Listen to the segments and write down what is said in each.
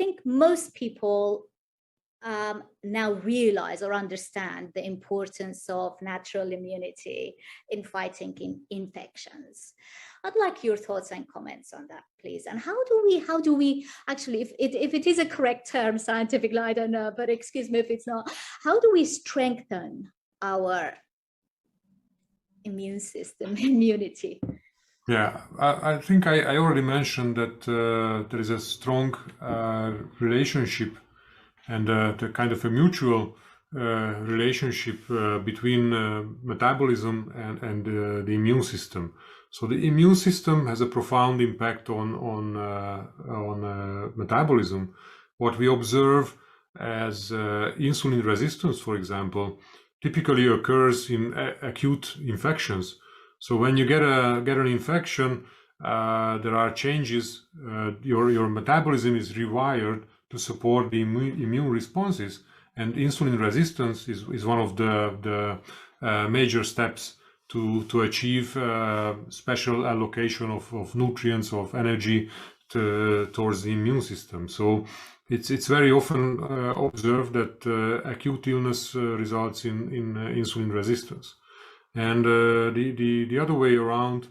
think most people now realize or understand the importance of natural immunity in fighting infections. I'd like your thoughts and comments on that, please. And how do we actually, if it is a correct term scientifically, I don't know, but excuse me if it's not, how do we strengthen our immune system, immunity? Yeah, I think I already mentioned that there is a strong relationship and the kind of a mutual relationship between metabolism and the immune system. So the immune system has a profound impact on metabolism. What we observe as insulin resistance, for example, typically occurs in acute infections. So when you get an infection, there are changes. Your metabolism is rewired to support the immune responses, and insulin resistance is one of the major steps to achieve special allocation of nutrients, of energy towards the immune system. So it's very often observed that acute illness results in insulin resistance. And the other way around,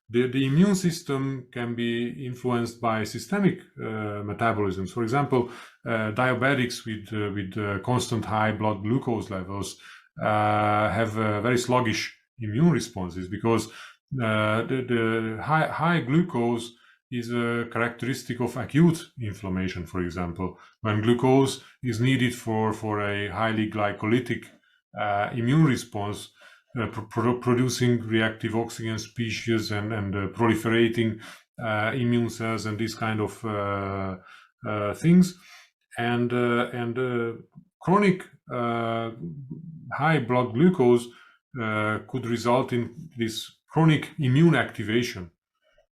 the immune system can be influenced by systemic metabolisms. For example, diabetics with constant high blood glucose levels have very sluggish immune responses, because the high glucose is a characteristic of acute inflammation. For example, when glucose is needed for a highly glycolytic immune response, producing reactive oxygen species and proliferating immune cells and these kind of things, and chronic high blood glucose could result in this chronic immune activation,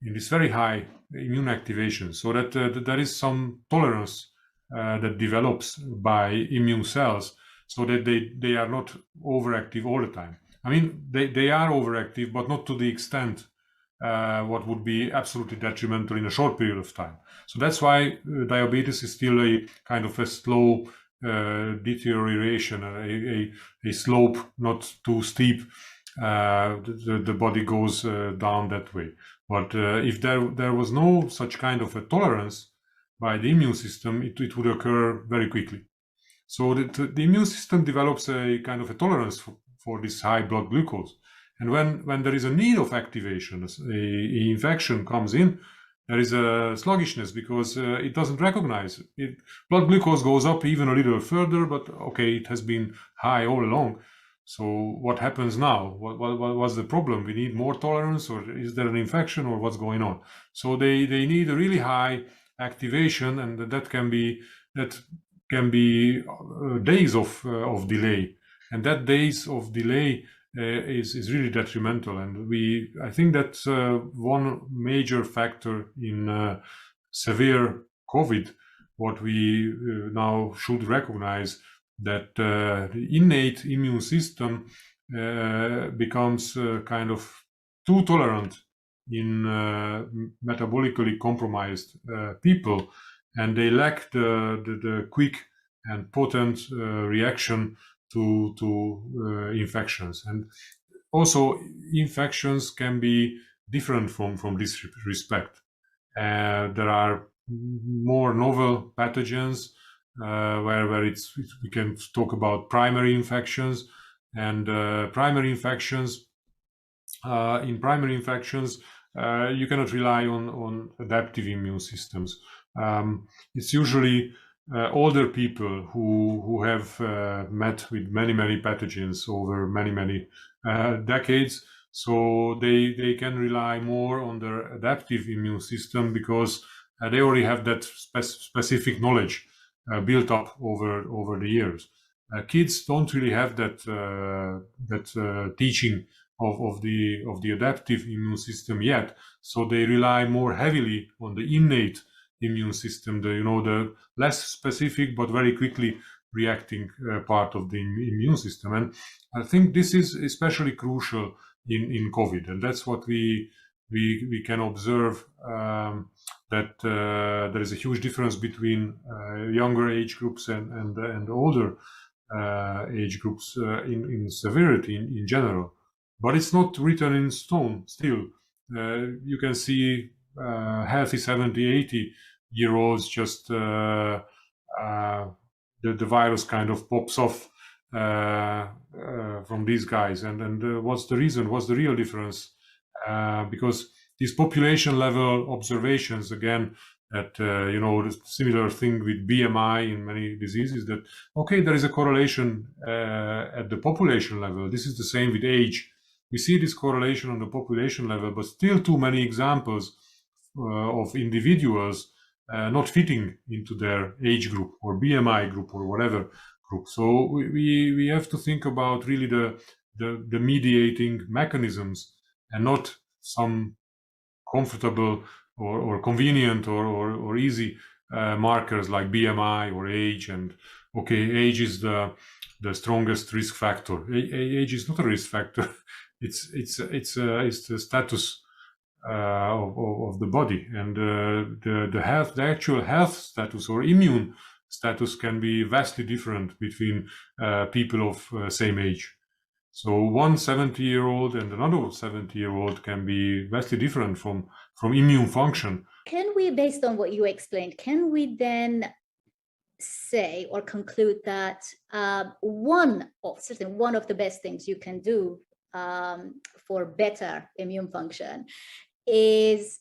in this very high immune activation, so that there is some tolerance that develops by immune cells, so that they are not overactive all the time. I mean, they are overactive, but not to the extent what would be absolutely detrimental in a short period of time. So that's why diabetes is still a kind of a slow deterioration, a slope not too steep. The body goes down that way. But if there was no such kind of a tolerance by the immune system, it would occur very quickly. So the immune system develops a kind of a tolerance for this high blood glucose. And when there is a need of activation, a infection comes in, there is a sluggishness, because it doesn't recognize it. Blood glucose goes up even a little further, but okay, it has been high all along. So what happens now? What's the problem? We need more tolerance, or is there an infection, or what's going on? So they need a really high activation, and that can be days of delay, and that days of delay is really detrimental. And I think that's one major factor in severe COVID. What we now should recognize, that the innate immune system becomes kind of too tolerant in metabolically compromised people, and they lack the quick and potent reaction to infections. And also, infections can be different from this respect. There are more novel pathogens where we can talk about primary infections, and primary infections. In primary infections, you cannot rely on adaptive immune systems. It's usually older people who have met with many pathogens over many decades, so they can rely more on their adaptive immune system, because they already have that specific knowledge built up over the years. Kids don't really have that teaching of the adaptive immune system yet, so they rely more heavily on the innate immune system, the less specific but very quickly reacting part of the immune system. And I think this is especially crucial in COVID, and that's what we we can observe that there is a huge difference between younger age groups and older age groups in severity in general. But it's not written in stone still. You can see healthy 70, 80-year-olds just the virus kind of pops off from these guys. And what's the reason? What's the real difference? Because these population level observations, again, that the similar thing with BMI in many diseases, that okay, there is a correlation at the population level. This is the same with age. We see this correlation on the population level, but still too many examples of individuals not fitting into their age group or BMI group or whatever group. So we have to think about really the mediating mechanisms and not some comfortable or convenient or easy markers like BMI or age. And okay, age is the strongest risk factor. Age is not a risk factor. It's the status of the body, and the actual health status or immune status can be vastly different between people of same age. So one 70-year-old and another 70-year-old can be vastly different from immune function. Can we, based on what you explained, can we then say or conclude that one of the best things you can do for better immune function is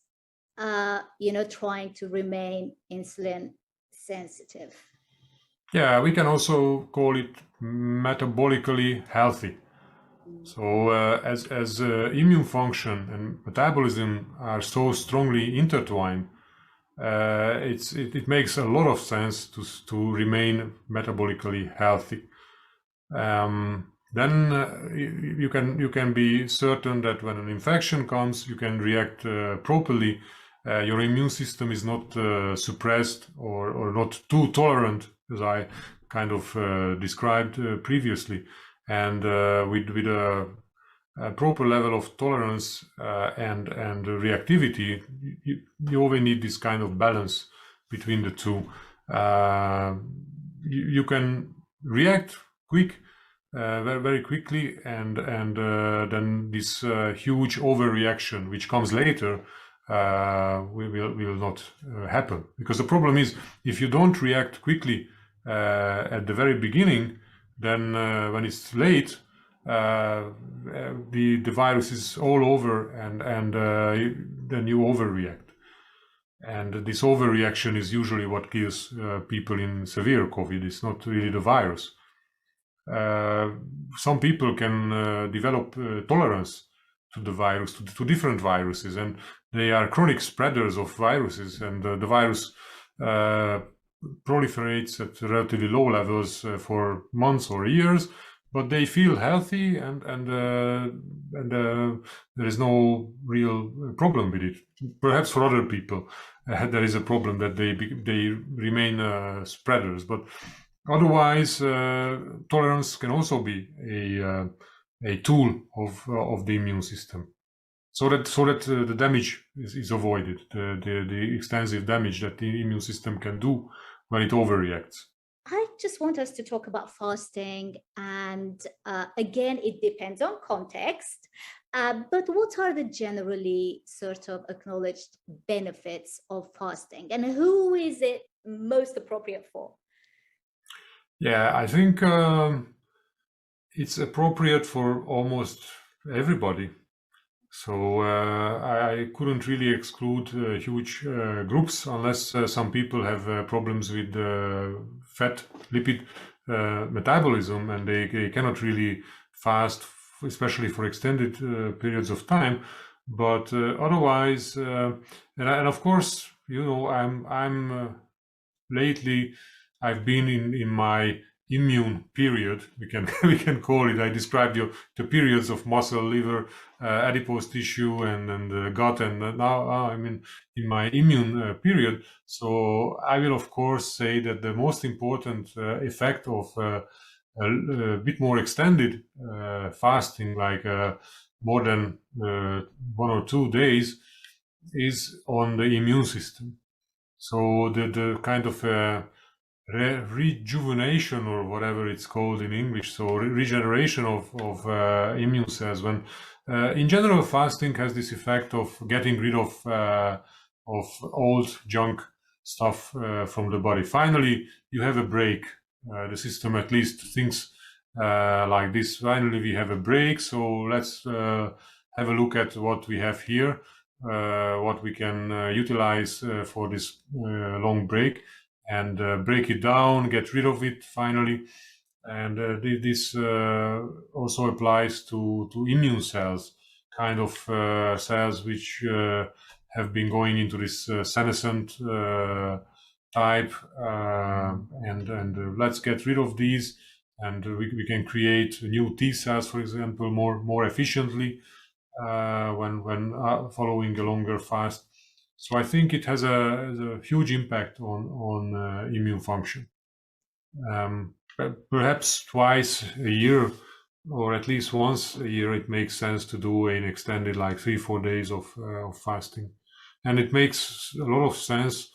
trying to remain insulin sensitive? Yeah, we can also call it metabolically healthy. So as immune function and metabolism are so strongly intertwined, it makes a lot of sense to remain metabolically healthy. Then you can be certain that when an infection comes, you can react properly. Your immune system is not suppressed or not too tolerant, as I kind of described previously. And with a proper level of tolerance and reactivity, you always need this kind of balance between the two. You can react very, very quickly, and then this huge overreaction, which comes later, will not happen. Because the problem is, if you don't react quickly at the very beginning, then when it's late, the virus is all over, and then you overreact. And this overreaction is usually what kills people in severe COVID. It's not really the virus. Some people can develop tolerance to the virus, to different viruses, and they are chronic spreaders of viruses, and the virus proliferates at relatively low levels for months or years, but they feel healthy, and there is no real problem with it. Perhaps for other people there is a problem that they remain spreaders, but otherwise tolerance can also be a tool of the immune system, so that the damage is avoided, the extensive damage that the immune system can do when it overreacts. I just want us to talk about fasting, and again, it depends on context, but what are the generally sort of acknowledged benefits of fasting, and who is it most appropriate for? Yeah, I think it's appropriate for almost everybody. So I couldn't really exclude huge groups, unless some people have problems with fat lipid metabolism, and they cannot really fast, especially for extended periods of time. But otherwise, and of course, I'm lately I've been in my immune period, we can call it. I described the periods of muscle, liver, adipose tissue, and the gut, and now I'm in my immune period. So I will of course say that the most important effect of a bit more extended fasting, like more than 1 or 2 days is on the immune system. So the kind of rejuvenation, or whatever it's called in English, so regeneration of immune cells. When in general, fasting has this effect of getting rid of old junk stuff from the body. Finally, you have a break. The system at least thinks like this. Finally, we have a break. So let's have a look at what we have here, what we can utilize for this long break, and break it down, get rid of it finally. And this also applies to immune cells, kind of cells which have been going into this senescent type, and let's get rid of these, and we can create new T cells, for example, more efficiently when following a longer fast. So I think it has a huge impact on immune function. Perhaps twice a year, or at least once a year, it makes sense to do an extended, like 3-4 days of fasting. And it makes a lot of sense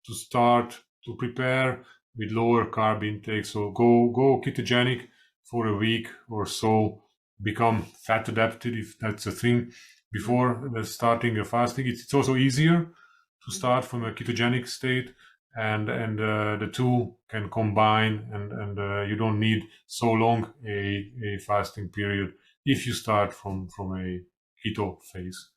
to start to prepare with lower carb intake. So go ketogenic for a week or so, become fat adapted, if that's a thing, before starting a fasting. It's also easier to start from a ketogenic state, and the two can combine, and you don't need so long a fasting period if you start from a keto phase.